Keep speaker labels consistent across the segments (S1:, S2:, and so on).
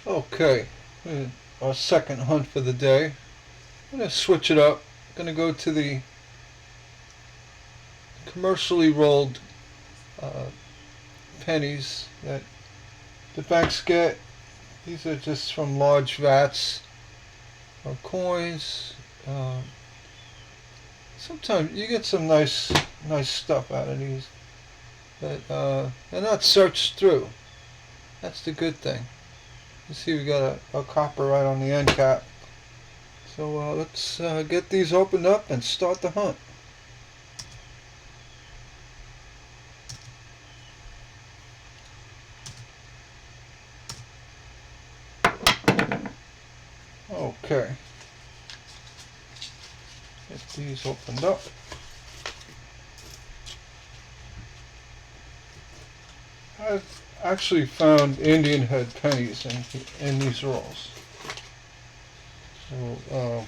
S1: Okay, our second hunt for the day. I'm going to switch it up. I'm going to go to the commercially rolled uh, pennies that the banks get. These are just from large vats or coins. Um, Sometimes you get some nice stuff out of these, but they're not searched through. That's the good thing. You see, we got a copper right on the end cap. So let's get these opened up and start the hunt. Okay, get these opened up. I've actually found Indian head pennies in these rolls. So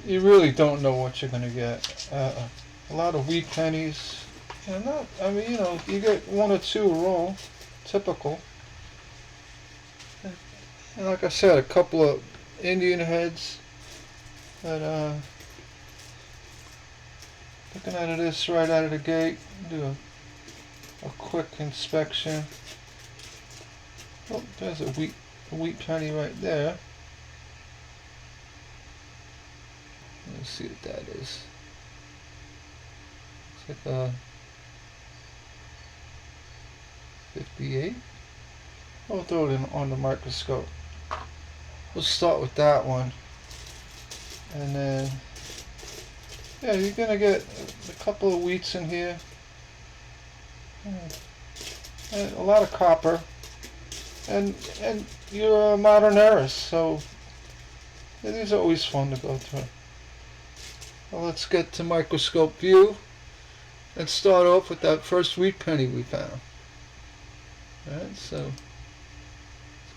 S1: you really don't know what you're going to get. A lot of wheat pennies. Not, I mean, you get one or two a roll, typical. And like I said, a couple of Indian heads. But looking at this right out of the gate, do a quick inspection. Oh, there's a wheat penny right there. Let's see what that is. It's like a 58. I'll throw it in on the microscope. We'll start with that one. And then, yeah, you're going to get a couple of wheats in here. And a lot of copper. And you're a modern heiress, so yeah, these are always fun to go through. Well, let's get to microscope view and start off with that first wheat penny we found. Alright, so let's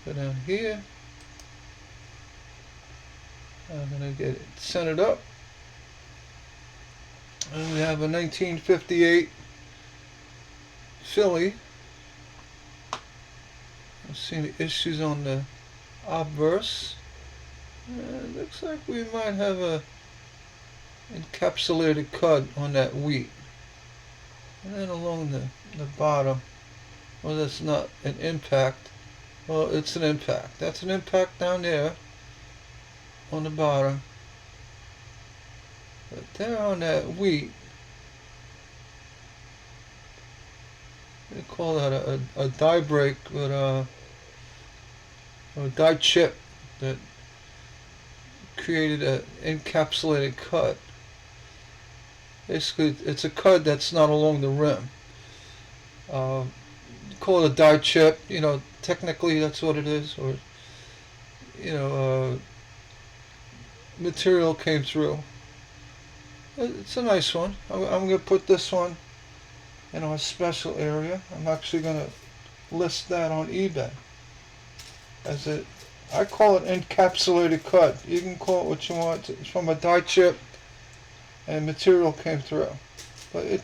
S1: go down here. I'm going to get it centered up. And we have a 1958 Philly. I've seen the issues on the obverse. It looks like we might have a encapsulated cud on that wheat. And then along the bottom, well, that's not an impact. Well, it's an impact. That's an impact down there on the bottom. But there on that wheat, they call that a die break, but or a die chip that created an encapsulated cut. Basically, it's a cut that's not along the rim. Call it a die chip. Technically that's what it is, or material came through. It's a nice one. I'm going to put this one in a special area. I'm actually going to list that on eBay. I call it encapsulated cut. You can call it what you want. It's from a die chip, and material came through. But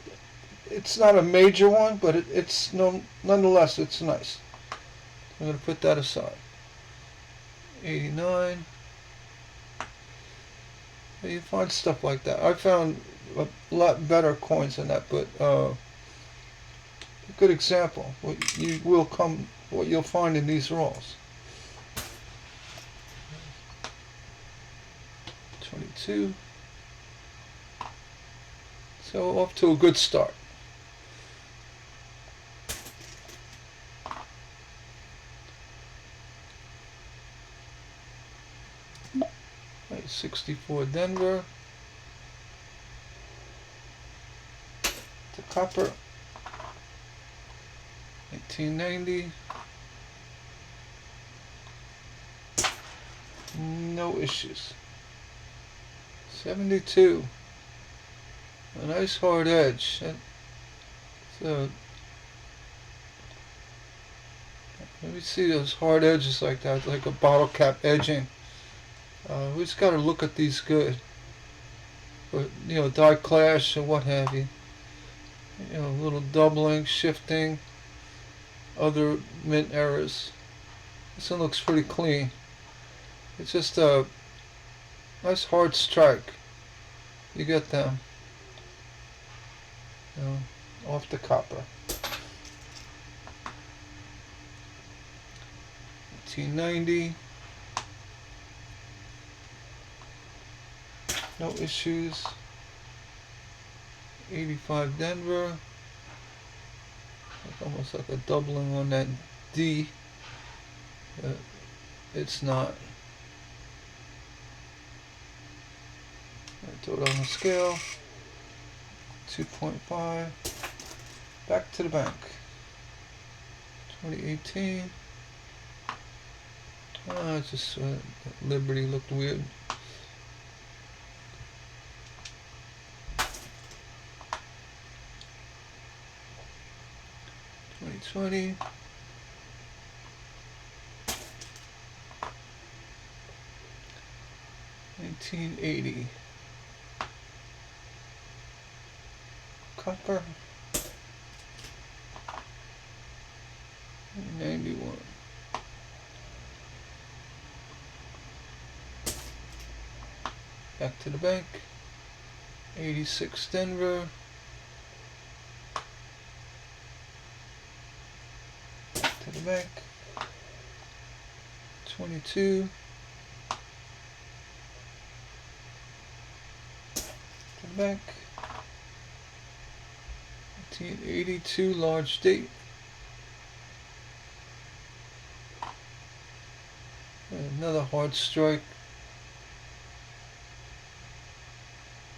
S1: it's not a major one, but nonetheless it's nice. I'm going to put that aside. 89. You find stuff like that. I found a lot better coins than that, but a good example. What you'll find in these rolls. 22. So off to a good start. 64 Denver. The copper. 1990. No issues. 72. A nice hard edge. So let me see those hard edges like that, like a bottle cap edging. We just got to look at these good. But, die clash or what have you. A little doubling, shifting, other mint errors. This one looks pretty clean. It's just a nice hard strike. You get them, you know, off the copper. 1890. No issues. 85 Denver. It's almost like a doubling on that D. It's not. Throw it on the scale. 2.5. Back to the bank. 2018. It's just Liberty looked weird. $20. 1980. Copper. 91. Back to the bank. 86 Denver. Back to the bank. 22. To the bank. 1982 large date. Another hard strike.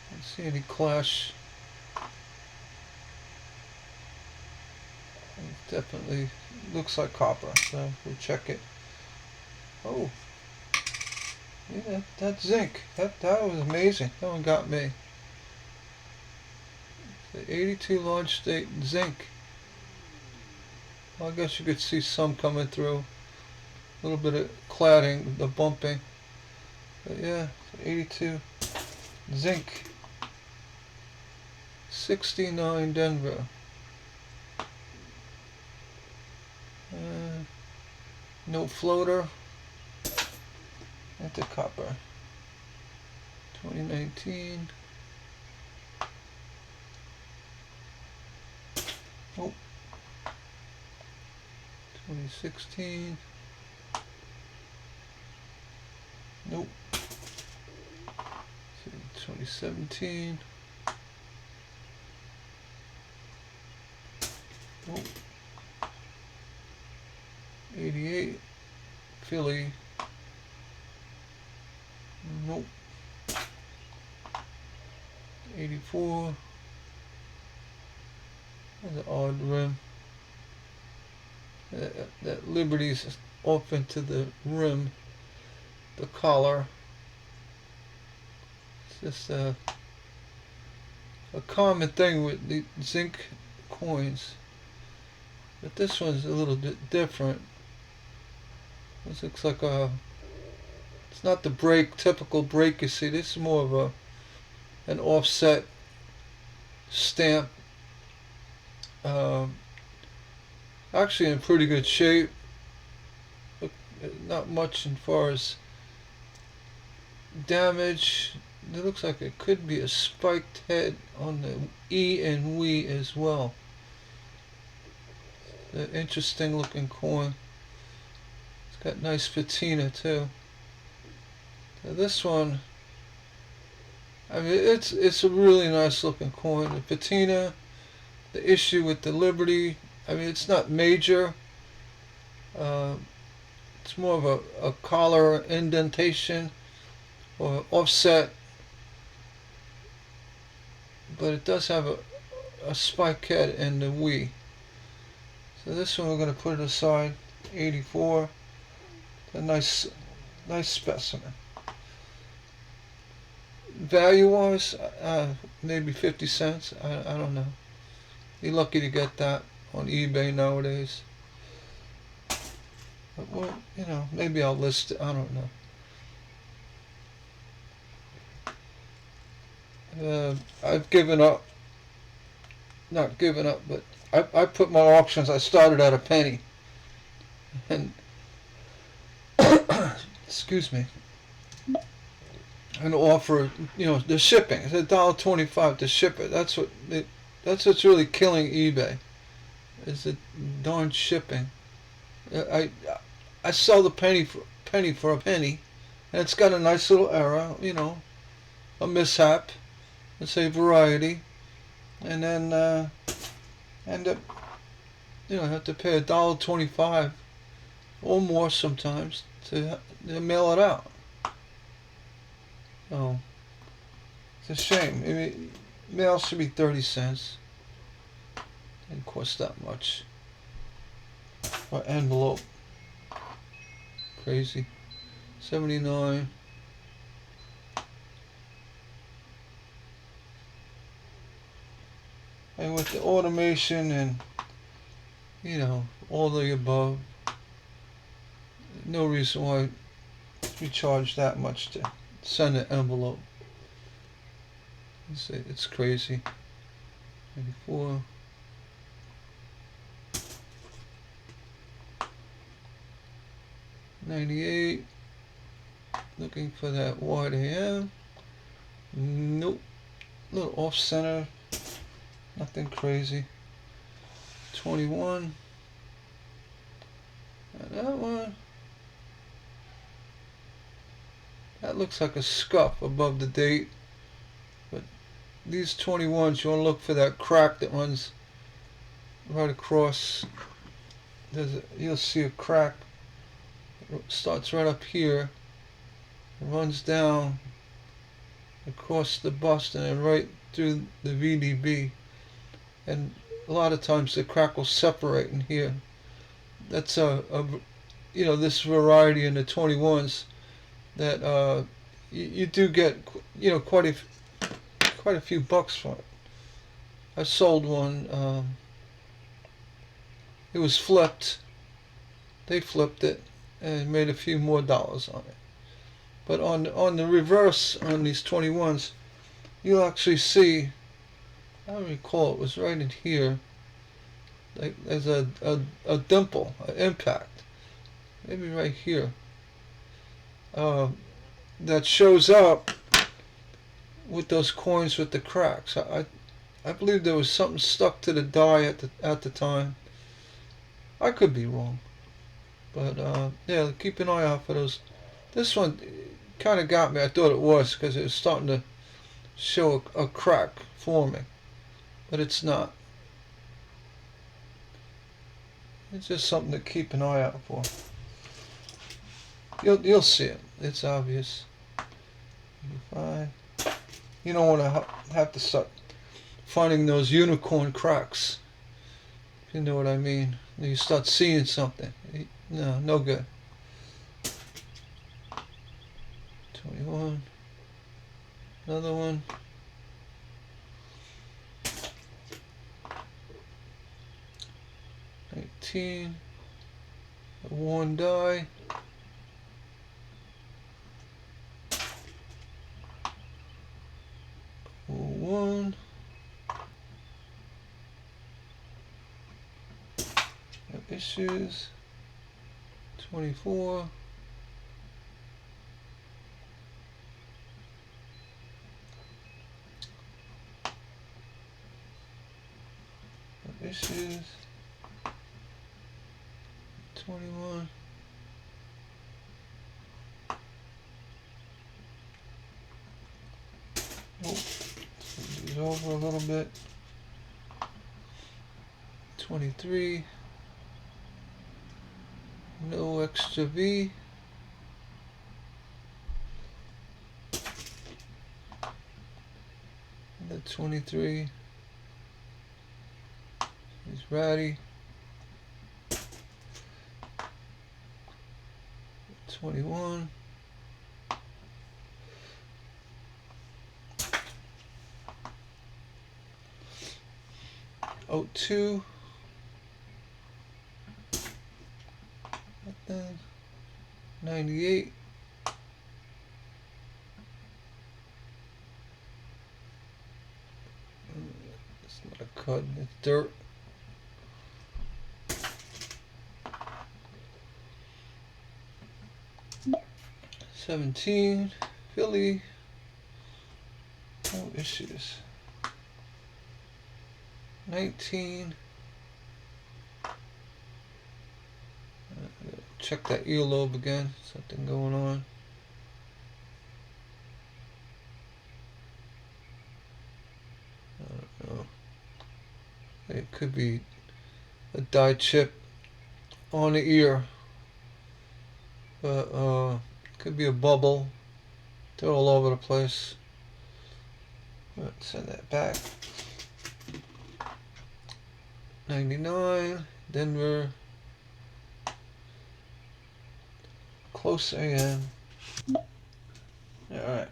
S1: Don't see any clash. It definitely looks like copper, so we'll check it. Oh, yeah, that's zinc. That was amazing. That one got me. The 82 large state zinc. Well, I guess you could see some coming through. A little bit of cladding, the bumping. But yeah, 82 zinc. 69 Denver. No floater. Into copper. 2019. Nope. 2016. Nope. 2017. Nope. 88. Philly. Nope. 84. That's an odd rim. That Liberty's off into the rim. The collar. It's just a common thing with the zinc coins. But this one's a little bit different. This looks like it's not the typical break you see. This is more of an offset stamp. Actually in pretty good shape. Not much as far as damage. It looks like it could be a spiked head on the E and W as well. An interesting looking coin. It's got nice patina too. Now this one, I mean, it's a really nice looking coin. The patina, the issue with the Liberty, I mean, it's not major. It's more of a collar indentation or offset, but it does have a spike head in the W. So this one we're going to put it aside. 84. A nice specimen. Value wise, maybe 50 cents. I don't know. You're lucky to get that on eBay nowadays. But well, you know, maybe I'll list it. I don't know. I've given up. Not given up, but I put my auctions. I started at a penny, and excuse me, and offer, the shipping. It's $1.25 to ship it. That's what's really killing eBay. Is the darn shipping. I I sell the penny for a penny, and it's got a nice little error, a mishap. Let's say variety, and then end up, have to pay $1.25 or more sometimes to mail it out. Oh, it's a shame. I mean, mail should be 30 cents. Didn't cost that much. Or envelope. Crazy. 79. And with the automation and, all the above, no reason why we charge that much to send an envelope. It's crazy. 94. $98. Looking for that wide AM. Nope. A little off center. Nothing crazy. 21. And that one. That looks like a scuff above the date. But these 21s, you want to look for that crack that runs right across. You'll see a crack. It starts right up here. It runs down across the bust and then right through the VDB. And a lot of times the crack will separate in here. That's this variety in the 21s that you do get, quite a few bucks for it. I sold one. It was flipped. They flipped it and made a few more dollars on it. But on the reverse on these 21s, you'll actually see. I don't recall, it was right in here. Like there's a dimple, an impact, maybe right here. That shows up with those coins with the cracks. I believe there was something stuck to the die at the time. I could be wrong, but yeah, keep an eye out for those. This one kind of got me. I thought it was because it was starting to show a crack forming, but it's not. It's just something to keep an eye out for. You'll see it. It's obvious. 85. You don't want to have to start finding those unicorn cracks. If you know what I mean. You start seeing something. No good. 21. Another one. 19. A worn die. 1. No issues. 24. No issues. 21. Nope. These over a little bit. 23. No extra V. The 23 is ratty. 21. Oh, 2. 98. It's not a cut, it's dirt. 17, Philly, no issues. 19, check that earlobe again, something going on. I don't know. It could be a dye chip on the ear. Could be a bubble. They're all over the place. Let's send that back. 99, Denver. Close AM. Alright.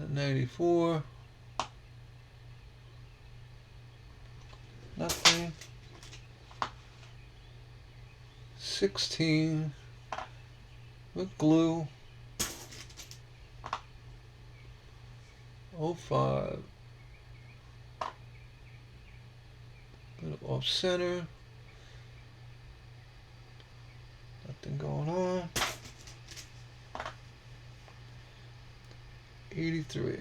S1: 94. Nothing. 16. With glue. 05. Bit of off center. Nothing going on. 83.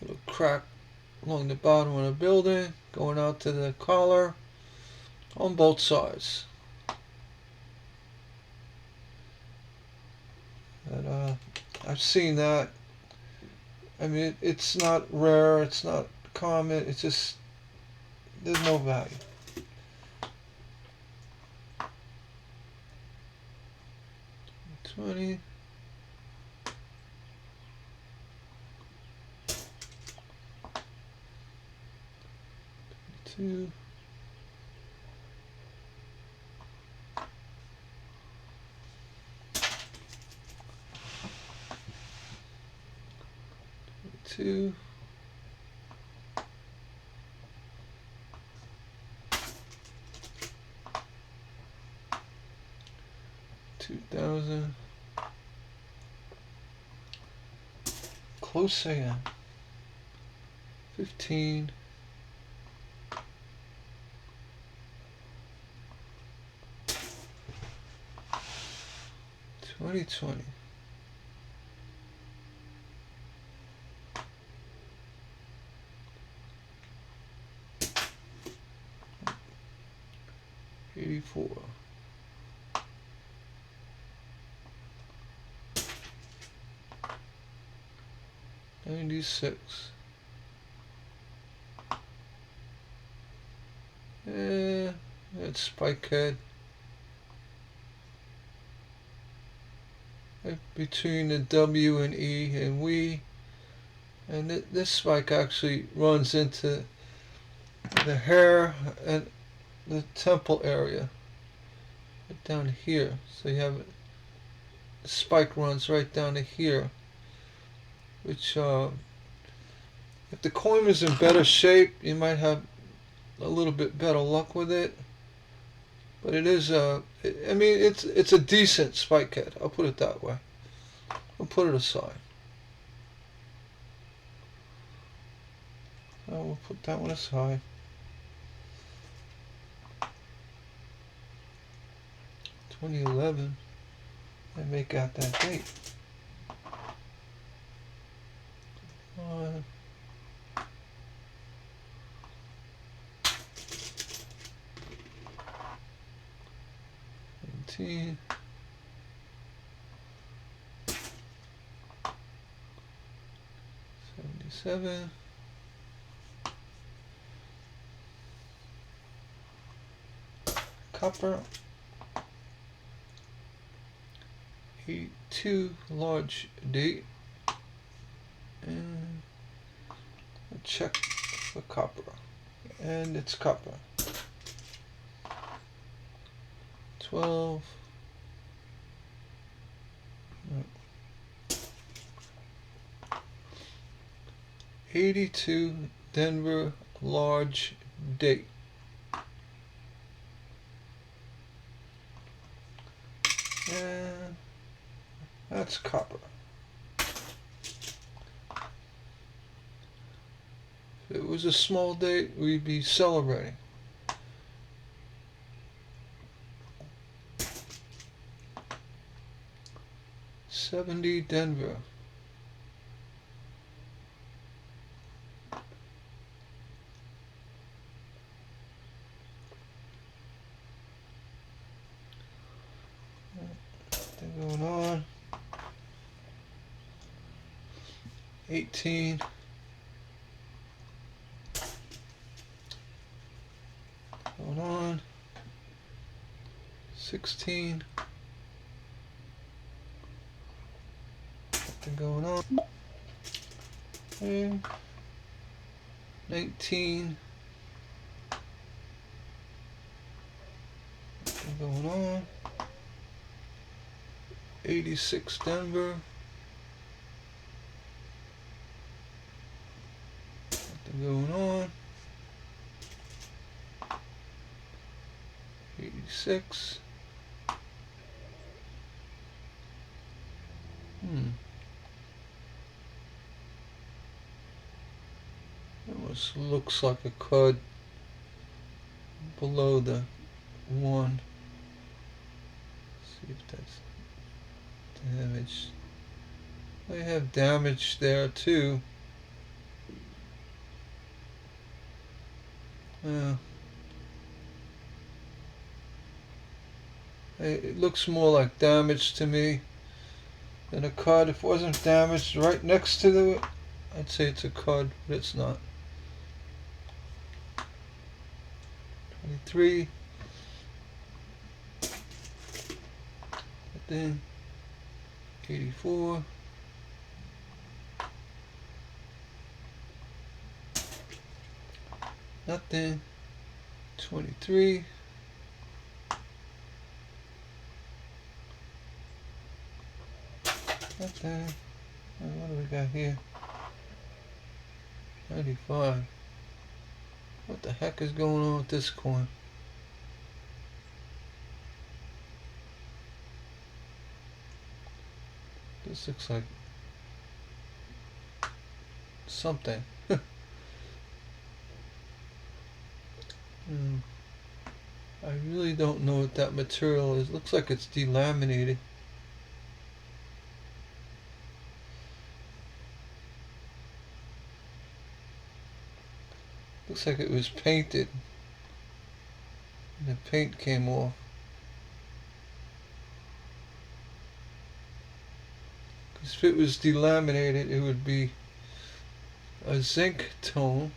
S1: Little crack along the bottom of the building, going out to the collar on both sides. And I've seen that. I mean, it's not rare, it's not common, it's just, there's no value. $20. 2. 2. 2000. Close AM. 15. 2020. 84. 96. That's spike head. Between the W and E and we. And this spike actually runs into the hair and the temple area. Right down here. So you have the spike runs right down to here. Which, if the coin is in better shape, you might have a little bit better luck with it. But it is I mean, it's a decent spike head. I'll put it that way. I'll put it aside. So we'll put that one aside. 2011. I make out that date. 17. 77. 82 large D. And check for copper. And it's copper. 12. 82 Denver large date. And that's copper. If it was a small date, we'd be celebrating. 70 Denver. Nothing going on. 18. Going on. 16. Nothing going on. And 19. Nothing going on. 86 Denver. Nothing going on. 86. Almost looks like a card below the 1. See if that's damaged. They have damage there too. It looks more like damage to me than a card. If it wasn't damaged right next to it, I'd say it's a card, but it's not. 23. Nothing. 84. Nothing. 23. Nothing. What do we got here? 95. What the heck is going on with this coin? This looks like something. I really don't know what that material is. Looks like it's delaminated. Looks like it was painted and the paint came off. Because if it was delaminated, it would be a zinc tone.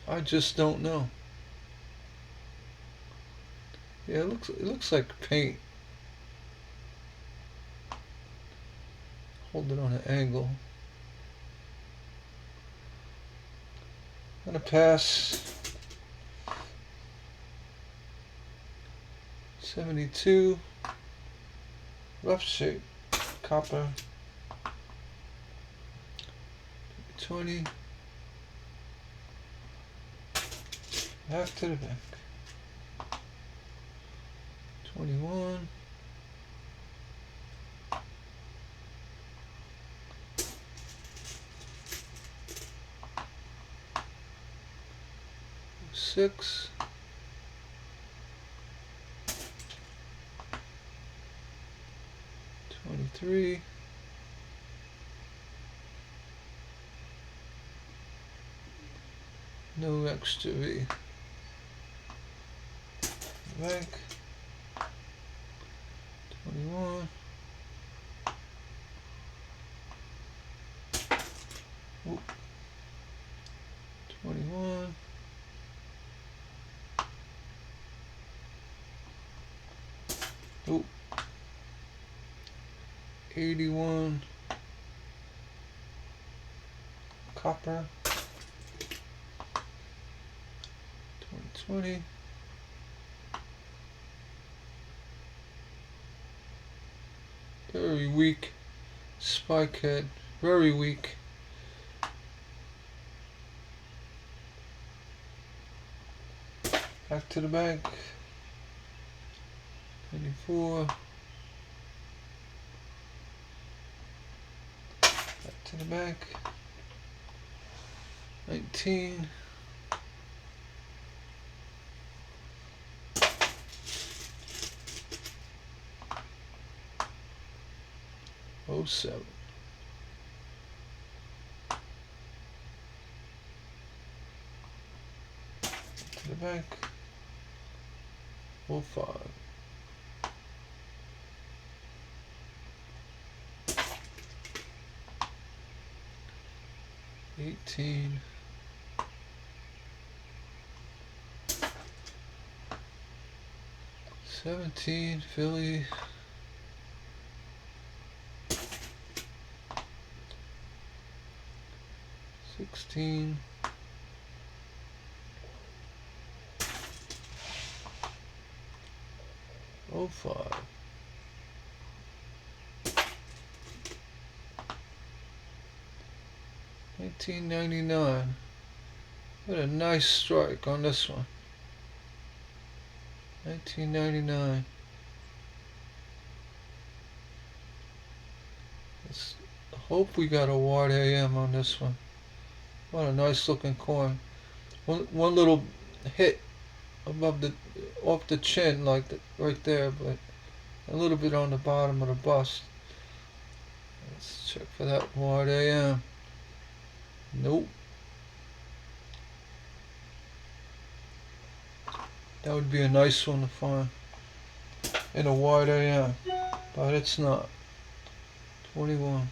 S1: I just don't know. Yeah, it looks like paint. Hold it on an angle. I'm gonna pass 72. Rough shape, copper. 20. Back to the back. 21. 6. 23. 'No extra V. Back. 21. Oop. 21. Oop. 81. Copper. 2020. Very weak spike head, very weak. Back to the bank. 24. Back to the bank. 19. 07. To the bank. 05. 18. 17. Philly. 16. 05. 1999. What a nice strike on this one. 1999. Let's hope we got a Ward AM on this one. What a nice looking coin. One little hit above the off the chin, like right there, but a little bit on the bottom of the bust. Let's check for that Ward AM. Nope. That would be a nice one to find in a Ward AM, but it's not. 21.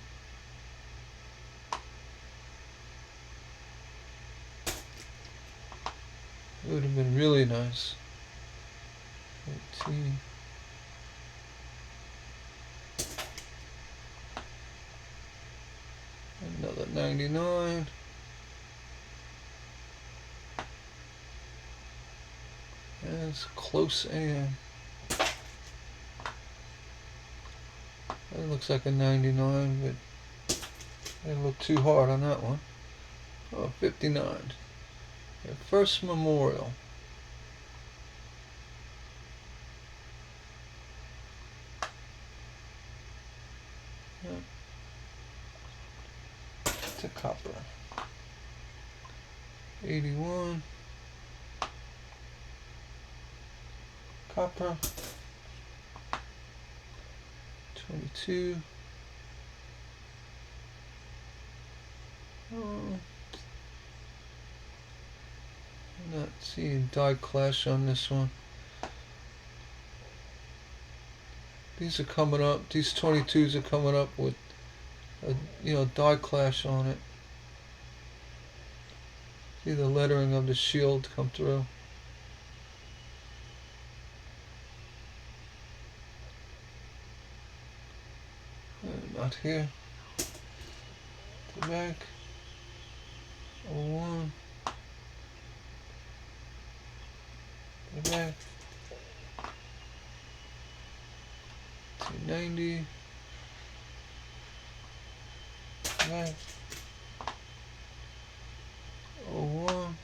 S1: It would have been really nice. 18. Another 99. And it's close AM. That looks like a 99, but I didn't look too hard on that one. Oh, 59. Your first memorial. Yep. It's a copper. 81. Copper. 22. Oh, I'm not seeing die clash on this one. These are coming up. These 22s are coming up with a die clash on it. See the lettering of the shield come through. Not here. The back. 01. The back. 290. The back. 01.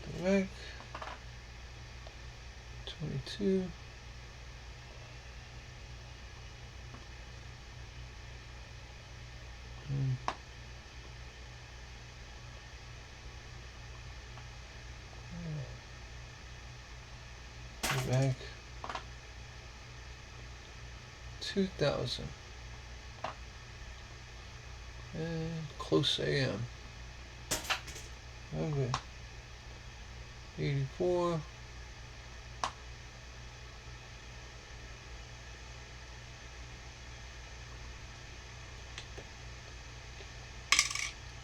S1: The back. 22. Back 2000 and close AM. Okay. 84.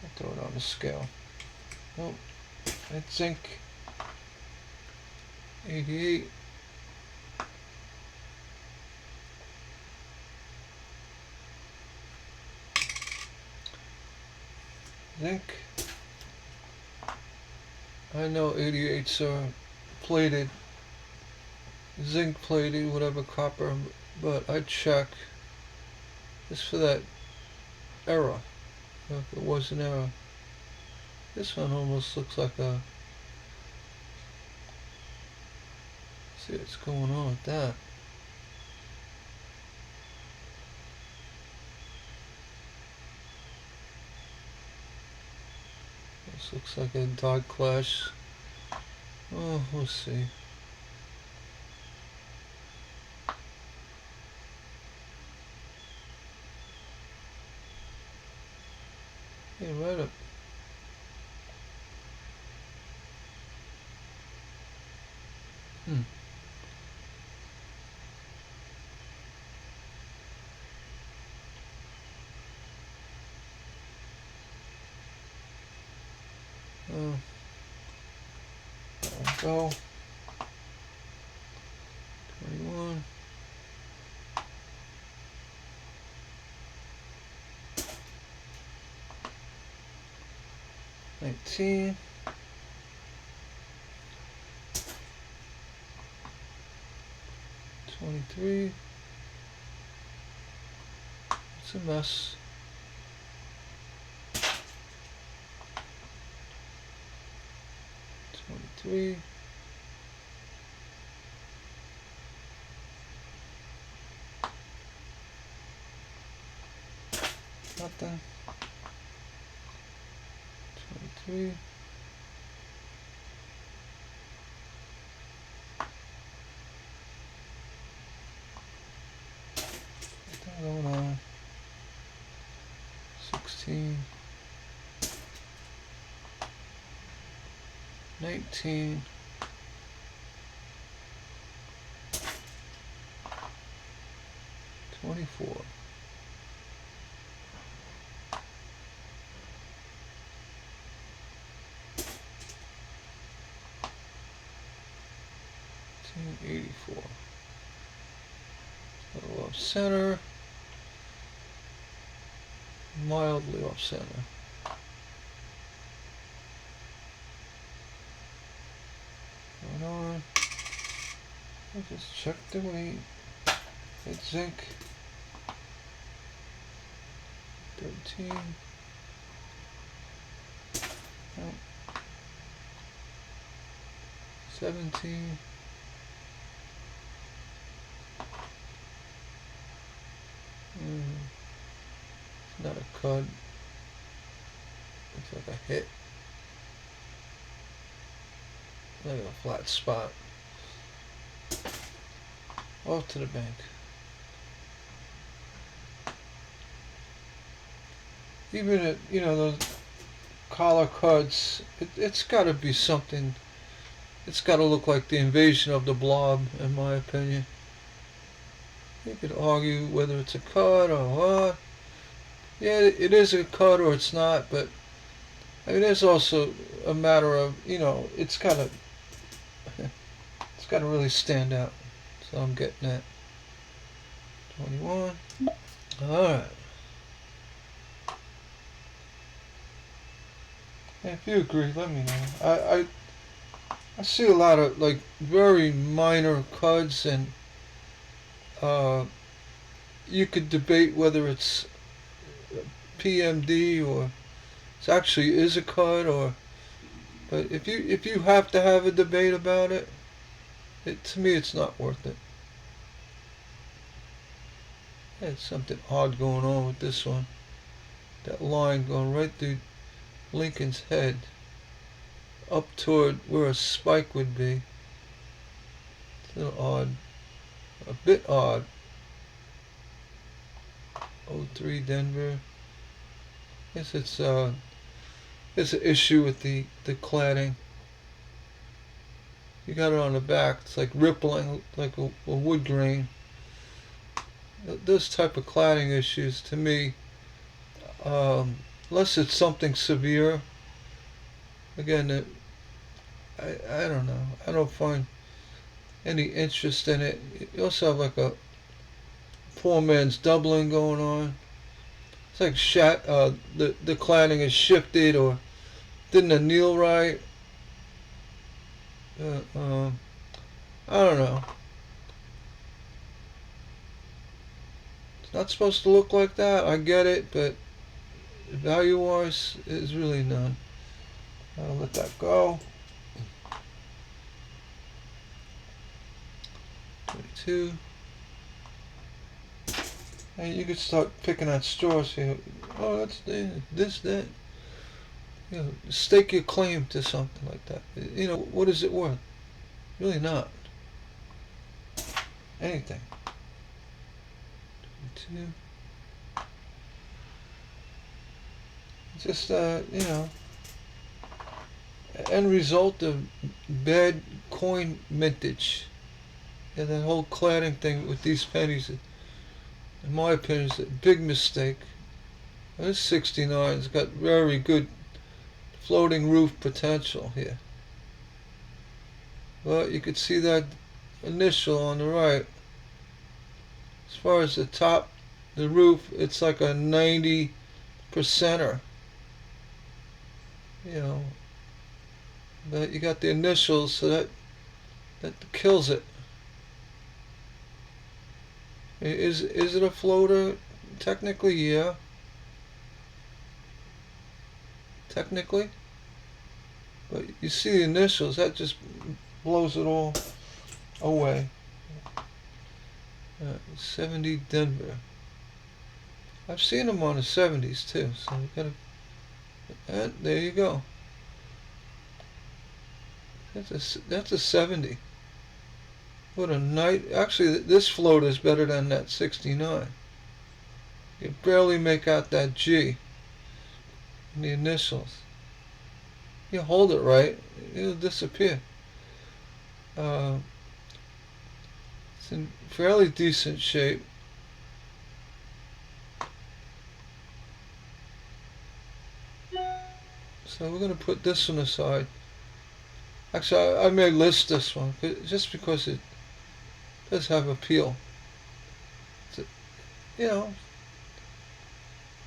S1: I'll throw it on the scale. Nope. That's zinc. 88. Zinc. I know 88s are plated, zinc plated, whatever, copper, but I'd check just for that error, if it was an error. This one almost looks like a, see what's going on with that. This looks like a die clash. Oh, we'll see. Hey, right up. Hmm. There we go. 21. 19. 23. It's a mess. 23. Nothing. 23. Nothing going on. 16. 19. 24. 84. A little off center. Mildly off center. Going on. I'll just check the weight. It's zinc. 13. Oh. 17. It's not a cut. Looks like a hit. Like a flat spot. Off to the bank. Even at, those collar cuts, it's got to be something. It's got to look like the invasion of the blob, in my opinion. You could argue whether it's a cut or what. Yeah, it is a cut or it's not, but I mean, there's also a matter of, it's got to really stand out. So I'm getting that. 21. All right. If you agree, let me know. I see a lot of like very minor cuts, and you could debate whether it's PMD or it actually is a cut, or. But if you have to have a debate about it, to me it's not worth it. There's something odd going on with this one. That line going right through Lincoln's head, up toward where a spike would be. It's a little odd. A bit odd. 03 Denver. Guess it's an issue with the cladding. You got it on the back. It's like rippling, like a wood grain. Those type of cladding issues, to me, unless it's something severe. Again, I don't know. I don't find any interest in it. You also have like a poor man's doubling going on. It's like the cladding is shifted or didn't anneal right. I don't know. It's not supposed to look like that. I get it, but value-wise, is really none. I'll let that go. 22. And you could start picking at straws here. Oh, that's this, that. Stake your claim to something like that. What is it worth? Really not. Anything. 22. Just you know, end result of bad coin mintage. Yeah, that whole cladding thing with these pennies, in my opinion, is a big mistake. This 69's got very good floating roof potential here. Well, you could see that initial on the right. As far as the top, the roof, it's like a 90%er. You know, but you got the initials, so that kills it. Is it a floater? Technically, yeah. Technically, but you see the initials, that just blows it all away. 70 Denver. I've seen them on the 70s too, so you gotta. And there you go. That's a 70. What a night! Actually, this float is better than that 69. You barely make out that G in the initials. You hold it right, it'll disappear. It's in fairly decent shape. So we're going to put this one aside. Actually, I may list this one just because it does have appeal. It's you know,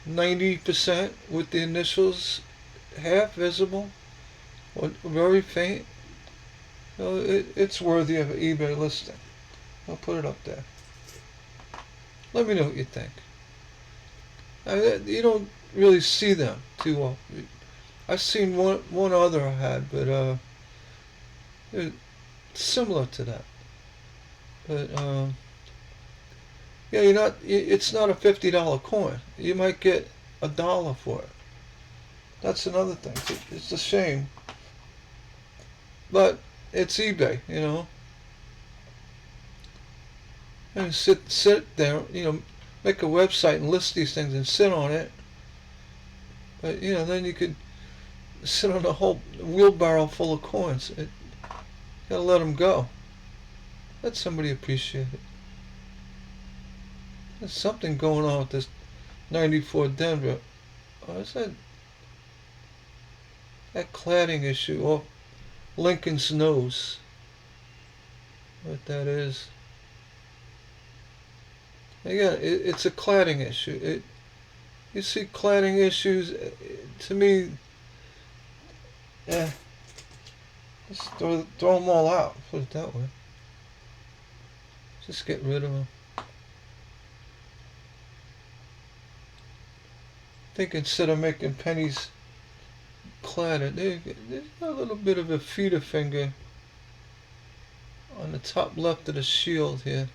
S1: 90% with the initials half visible or very faint. So it's worthy of an eBay listing. I'll put it up there. Let me know what you think. You don't really see them too often. I've seen one other I had, but similar to that. But yeah, it's not a $50 coin. You might get $1 for it. That's another thing. It's a shame, but it's eBay, you know. And sit there, you know, make a website and list these things and sit on it. But you know, then you could sit on a whole wheelbarrow full of coins. You gotta let them go. Let somebody appreciate it. There's something going on with this 94 Denver. Oh, is that cladding issue off Lincoln's nose? What that is? Again, it's a cladding issue. You see cladding issues, to me, just throw them all out, put it that way. Just get rid of them. I think instead of making pennies cladded, there's a little bit of a feeder finger on the top left of the shield here.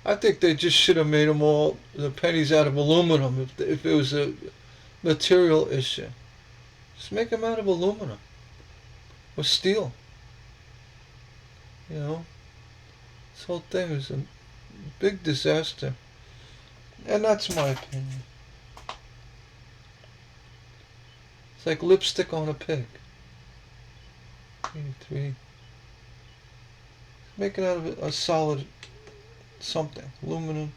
S1: I think they just should have made them all, the pennies, out of aluminum if it was a material issue. Just make them out of aluminum or steel. You know, this whole thing is a big disaster. And that's my opinion. It's like lipstick on a pig. 83. Make it out of a solid something. Aluminum.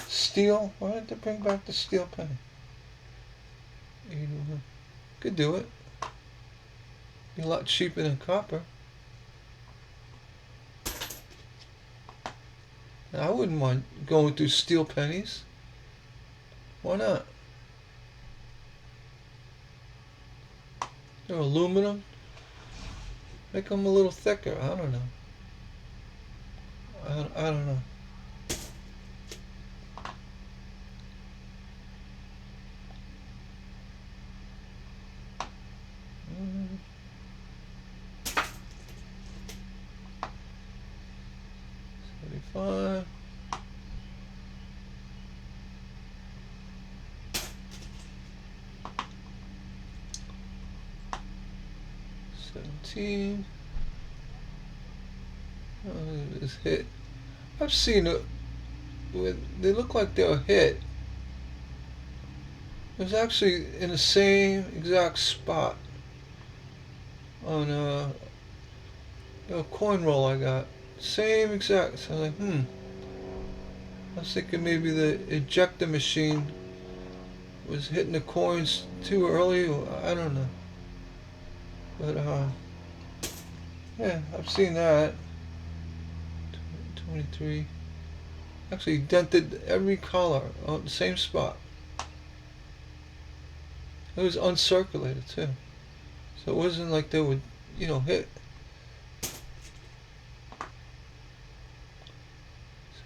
S1: Steel. Why didn't they bring back the steel penny? 81. Could do it. Be a lot cheaper than copper. And I wouldn't mind going through steel pennies. Why not? They're aluminum. Make them a little thicker. I don't know. I don't know. $75. $17. Oh, this hit. I've seen they look like they were hit. It was actually in the same exact spot on a coin roll I got. Same exact. So I was like, I was thinking maybe the ejector machine was hitting the coins too early. Or I don't know. But yeah, I've seen that. 23. Actually dented every collar on the same spot. It was uncirculated too. So it wasn't like they would, hit.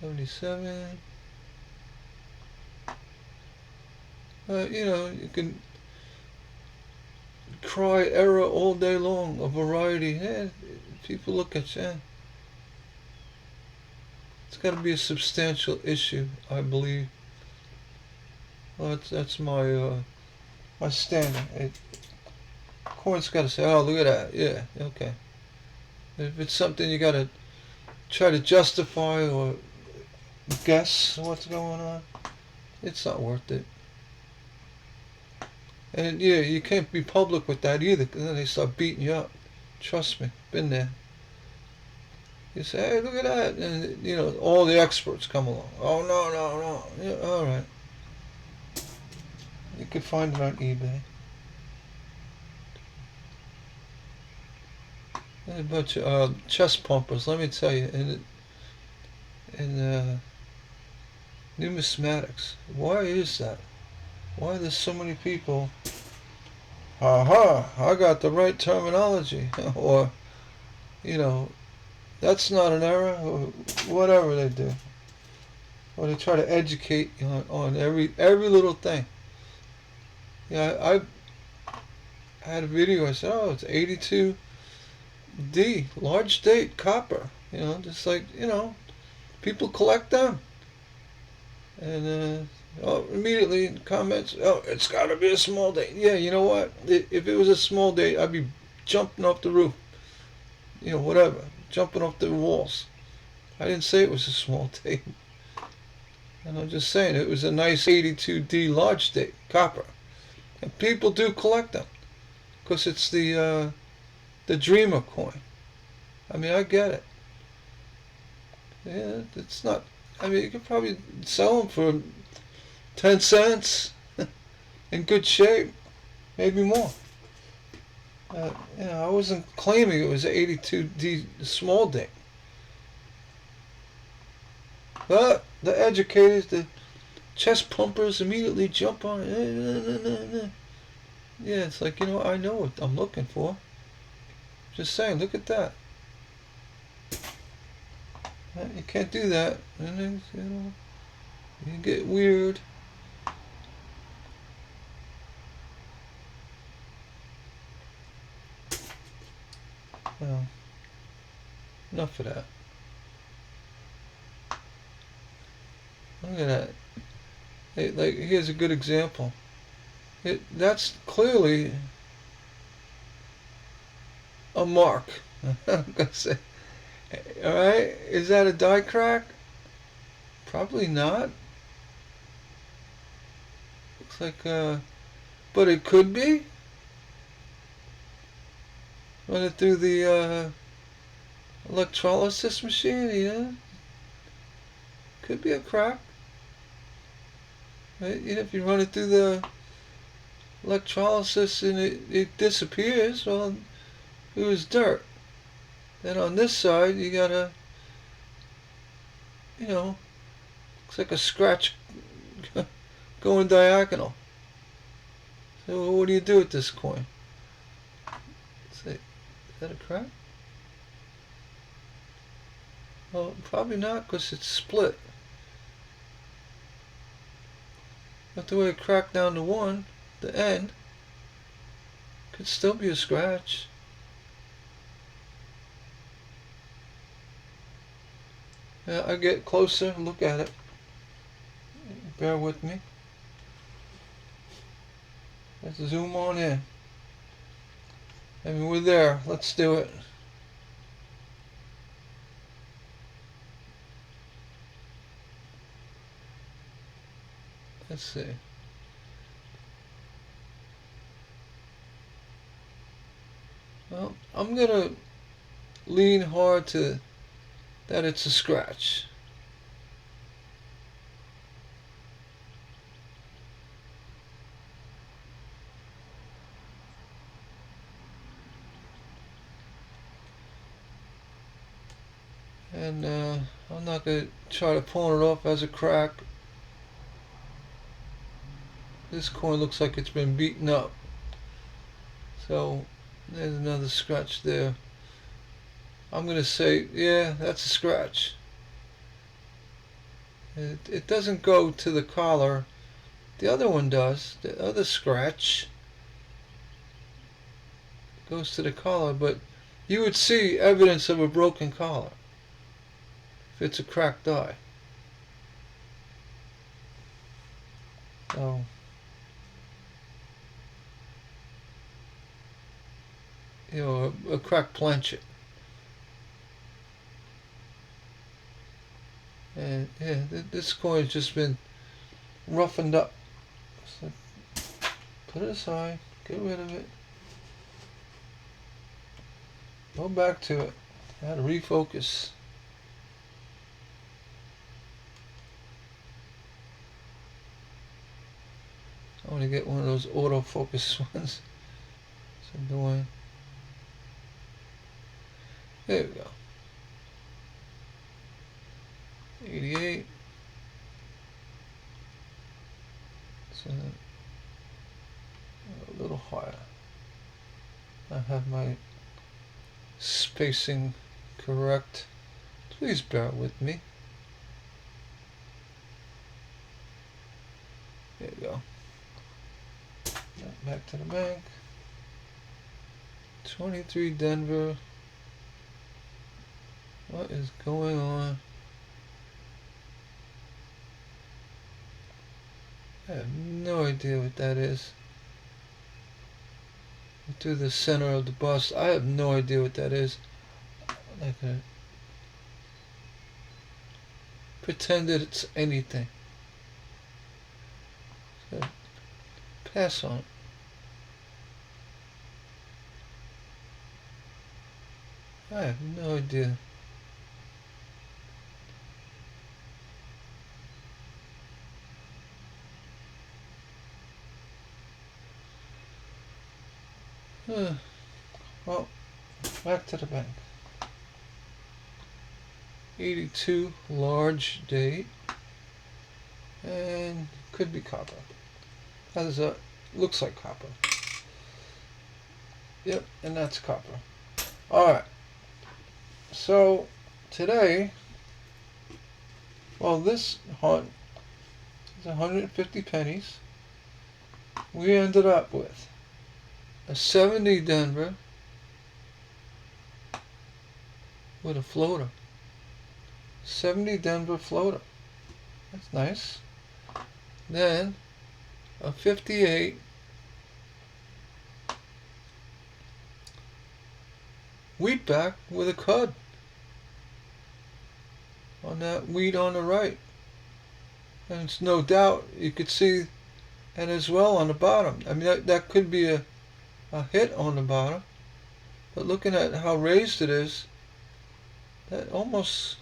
S1: 77. You can cry error all day long, a variety. People look at you. It's got to be a substantial issue, I believe. Well, that's my standing. Court's got to say, oh, look at that. Yeah, okay. If it's something you got to try to justify or guess what's going on, it's not worth it. And yeah, you can't be public with that either, because then they start beating you up. Trust me, been there. You say, hey, look at that, and all the experts come along. Oh no. Yeah, all right. You could find it on eBay. A bunch of chest pumpers. Let me tell you, in numismatics. Why is that? Why there's so many people? Aha! I got the right terminology, or that's not an error, or whatever they do, or they try to educate you on every little thing. Yeah, I had a video. I said, oh, it's 82D, large date copper. Just like people collect them, and immediately in comments, oh, it's got to be a small date. Yeah, you know what? If it was a small date, I'd be jumping off the roof. Whatever, jumping off the walls. I didn't say it was a small date. And I'm just saying it was a nice 82D large date copper. And people do collect them because it's the Dreamer coin. I mean, I get it. Yeah, it's not. I mean, you could probably sell them for 10 cents in good shape, maybe more. I wasn't claiming it was an 82D small date. But the educators, the chest pumpers immediately jump on it. Yeah, it's like, I know what I'm looking for. Just saying, look at that. You can't do that. And you get weird. Well, enough of that. Look at that. Here's a good example. That's clearly a mark. I'm gonna say. All right, is that a die crack? Probably not. Looks like, but it could be. Run it through the electrolysis machine, yeah. Could be a crack. Right? If you run it through the electrolysis and it disappears, well, it was dirt. Then on this side, you got looks like a scratch going diagonal. So what do you do with this coin? Is that a crack? Well, probably not, because it's split. But the way it cracked down to one, the end, could still be a scratch. Yeah, I get closer, look at it. Bear with me. Let's zoom on in. I mean, we're there. Let's do it. Let's see. Well, I'm gonna lean hard to that it's a scratch. And I'm not gonna try to pawn it off as a crack. This coin looks like it's been beaten up. So there's another scratch there. I'm gonna say, yeah, that's a scratch. It doesn't go to the collar. The other one does. The other scratch goes to the collar, but you would see evidence of a broken collar if it's a cracked die. So, you know, a cracked planchet. And yeah, this coin's just been roughened up. So put it aside, get rid of it, go back to it, how to refocus. I want to get one of those autofocus ones. So I'm doing. There we go. 88. So a little higher. I have my spacing correct. Please bear with me. There you go. Back to the bank. 23 Denver. What is going on? I have no idea what that is. To the center of the bust. I have no idea what that is. I'm not gonna pretend that it's anything. So pass on. I have no idea. Well, back to the bank. 82 large date, and could be copper. As looks like copper. Yep, and that's copper. All right. So today, well, this hunt is 150 pennies. We ended up with a 70 Denver with a floater. 70 Denver floater. That's nice. Then a 58 wheatback with a cud on that wheat on the right. And it's no doubt you could see that as well on the bottom. I mean, that could be a hit on the bottom, but looking at how raised it is, that almost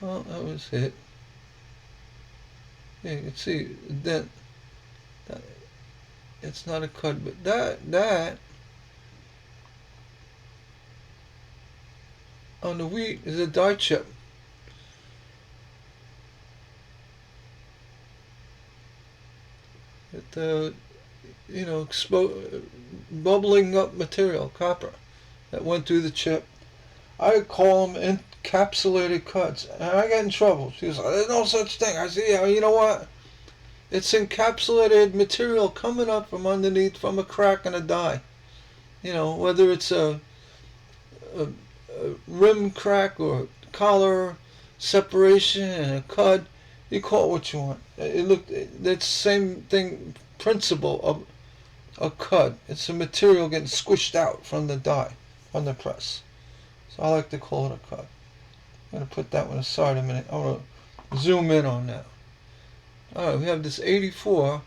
S1: well, that was hit. Yeah, you can see that it's not a cut, but that on the wheat is a die chip. It, you know, bubbling up material, copper, that went through the chip. I call them encapsulated cuts, and I get in trouble. She was like, "There's no such thing." I said, "Yeah, you know what? It's encapsulated material coming up from underneath from a crack in a die. You know, whether it's a rim crack or collar separation and a cud, you call it what you want. It's the same thing, principle of a cud. It's a material getting squished out from the die, from the press. So I like to call it a cud. I'm going to put that one aside a minute. I want to zoom in on that. Alright, we have this 84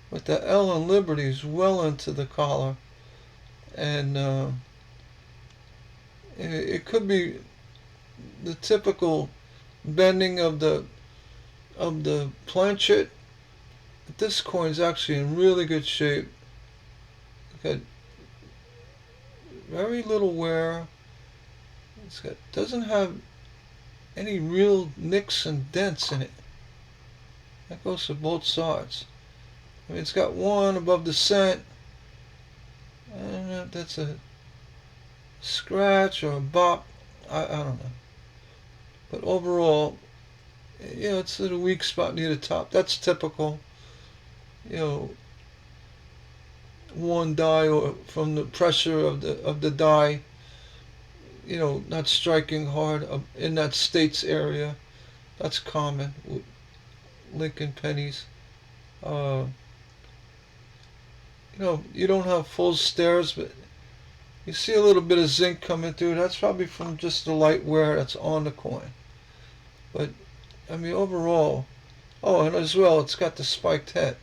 S1: with the L and Liberties well into the collar. And it could be the typical bending of the planchet. This coin is actually in really good shape. Got very little wear. Doesn't have any real nicks and dents in it. That goes for both sides. I mean, it's got one above the cent. I don't know if that's a scratch or a bop. I don't know. But overall, it's at a weak spot near the top. That's typical. One die or from the pressure of the die. Not striking hard in that States area. That's common with Lincoln pennies. You don't have full stairs, but you see a little bit of zinc coming through. That's probably from just the light wear that's on the coin. But, I mean, overall, and as well, it's got the spiked head.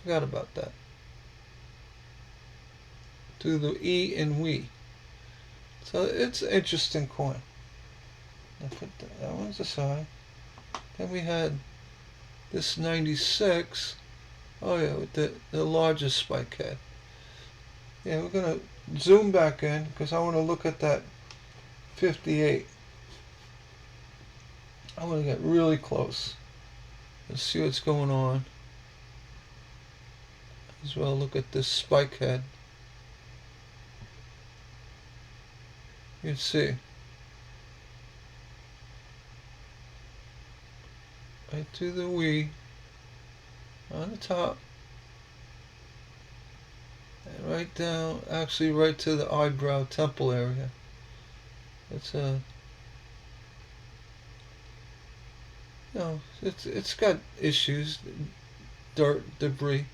S1: Forgot about that. To the E and we. So it's an interesting coin. I'll put that one's aside. Then we had this 96. Oh yeah, with the largest spike head. Yeah, we're going to zoom back in because I want to look at that 58. I want to get really close and see what's going on. As well, look at this spike head. You can see. Right to the we on the top. And right down, actually right to the eyebrow temple area. It's it's got issues, dirt, debris,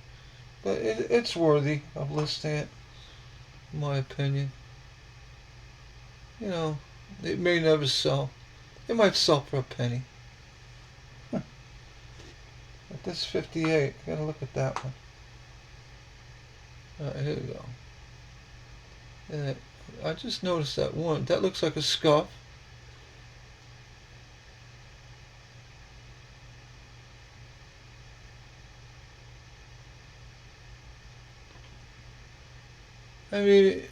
S1: but it's worthy of listing it, in my opinion. It may never sell. It might sell for a penny. But this 58, gotta look at that one. Alright, here we go. And I just noticed that one. That looks like a scuff. I mean,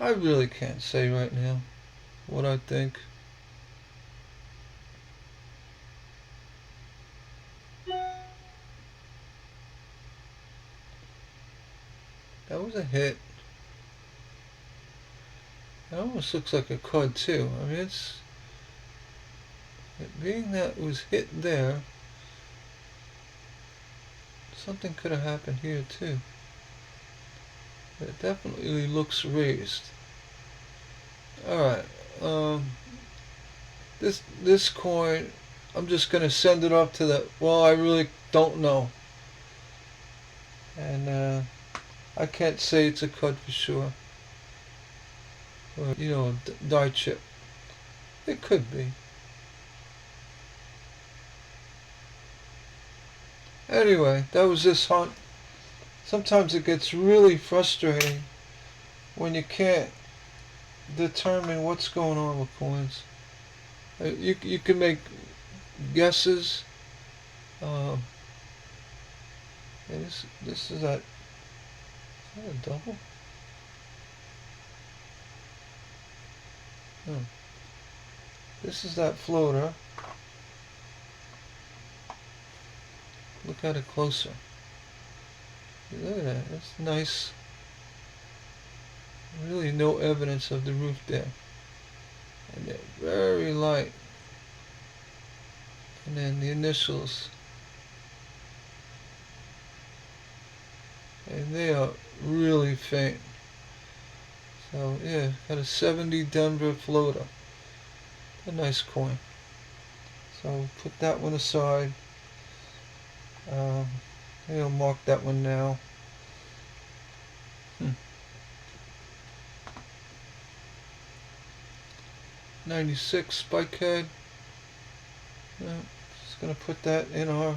S1: I really can't say right now what I think. That was a hit. That almost looks like a cud too. I mean, being that it was hit there, something could have happened here too. But it definitely looks raised. Alright, this coin, I'm just gonna send it up to the, I really don't know. And I can't say it's a cut for sure. Or, die chip. It could be. Anyway, that was this hunt. Sometimes it gets really frustrating when you can't determine what's going on with coins. You can make guesses. And this is that. Is that a double? No. This is that floater. Look at it closer. Look at that. That's nice. Really no evidence of the roof there. And they're very light. And then the initials. And they are really faint. So yeah, got a 70 Denver floater. A nice coin. So put that one aside. Mark that one now. '96 spike head. Just gonna put that in our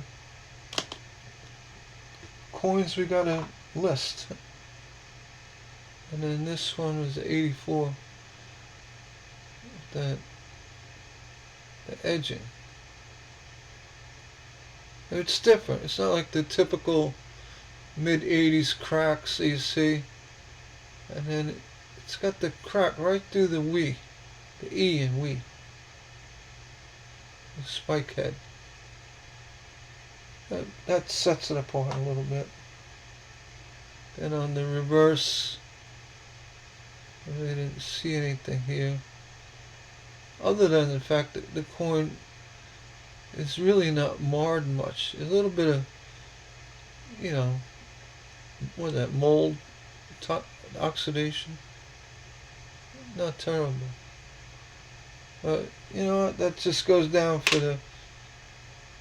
S1: coins we gotta list. And then this one was 84. The edging. It's different. It's not like the typical mid-80s cracks that you see. And then it's got the crack right through the we. The E in we. The spike head. That sets it apart a little bit. Then on the reverse, I really didn't see anything here. Other than the fact that the coin is really not marred much. A little bit of, you know, what is that, mold, oxidation. Not terrible. But, you know what, that just goes down for the,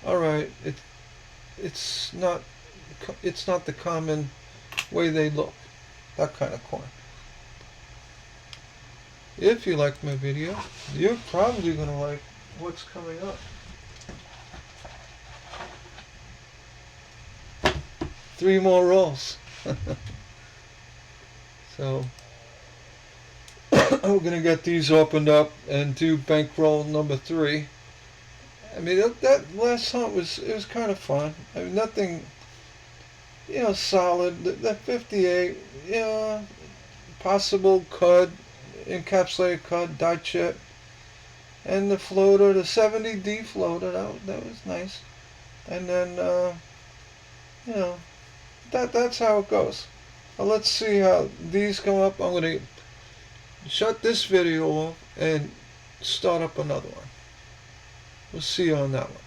S1: alright, it's not the common way they look. That kind of coin. If you liked my video, you're probably going to like what's coming up. Three more rolls. So, we're going to get these opened up and do bankroll number 3. I mean, that last hunt was kind of fun. I mean, nothing, you know, solid. The 58, you know, possible cud, encapsulated cud, die chip, and the floater, the 70D floater. That was nice. And then, you know, that's how it goes. Well, let's see how these come up. I'm going to shut this video off and start up another one. We'll see you on that one.